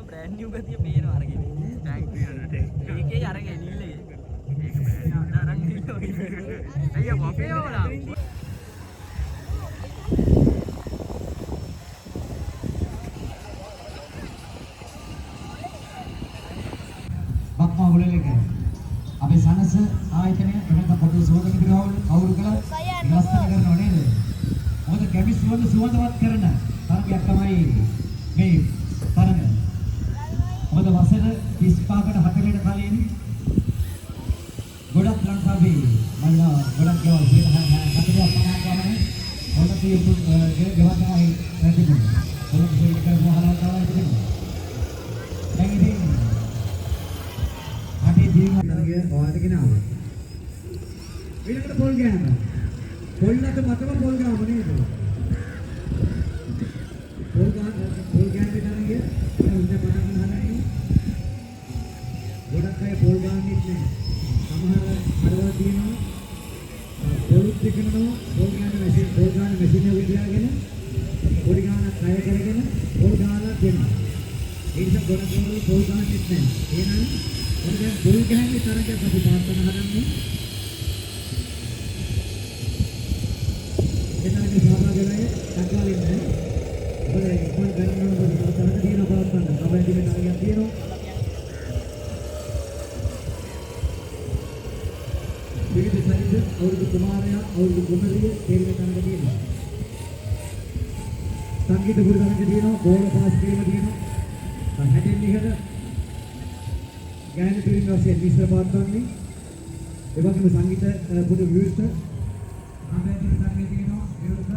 brand new ගතිය පේනවා අරගෙන. thank you. ඒකේ අරගෙන ඉන්නේ. ඒක brand අරන් ඉන්නේ. අයියා මොකේ ඕලා. බක්මා උලෙලක අපේ සනස ආයතනය එහෙම පොදු සෝදන ක්‍රියාවල කවුරු කළත් ඉලස්සන කරනව නේද? මොකද කැමිස් සුවඳවත් කරන තරගයක් තමයි මේ තරග. මොකද වසර 35කට 40කට කලින් ගොඩක් ලංකාවේ මල්ලා ගොඩක් ගෙවල් 40ක් 50ක් වගේ මොන තියෙපු ගෙවල් තමයි තිබුණේ. මොකද ඒක කරනවා හලවලා තිබුණා. දැන් ඉතින් අපේ ජීවිතය ඔයාලට ගෙනාවා. ඊළඟට පොල් ගෑනවා. පොල්ලට මතම පොල් ගාම නේද? පොල් ගෑන විතරයි උන්ද පටන් ගන්නයි. ගොඩක් අය පොල් ගාන්නේ නැහැ. සමහර අරවල් තියෙනවා. පොල් දෙකනවා පොල් ගෑන මැෂින් එක තියාගෙන පොල් ගාන කය කරගෙන පොල් ගාලා දෙනවා. ඒ නිසා ගොඩක් අය පොල් ගාන්නේ නැහැ. එහෙනම් දැන් පොල් ගෑන්නේ තරගයක් අපි පාත්තන හදන්නේ. එතනදී සහභාගී වෙන්නේ තක්කාලින් නෑ. ඔබේ ඉක්මන් ගණන් වල තරග දින පවත්වන්න. කබඩි මේ තරගයක් තියෙනවා. විවිධ සයිඩ් අවුරුදු කුමාරයා අවුරුදු කුමරිය තේරුම තරග තියෙනවා. සංගීත ගුරු තරග තියෙනවා. බෝල පාස් කිරීම තියෙනවා. හැටින් ඉහළ ගෑනු පිරිමි වශයෙන් මිශ්‍ර පාත්වන්නේ ඒ වගේම සංගීත පොදු විවෘත ආමේදික සංගීත තියෙනවා විවෘත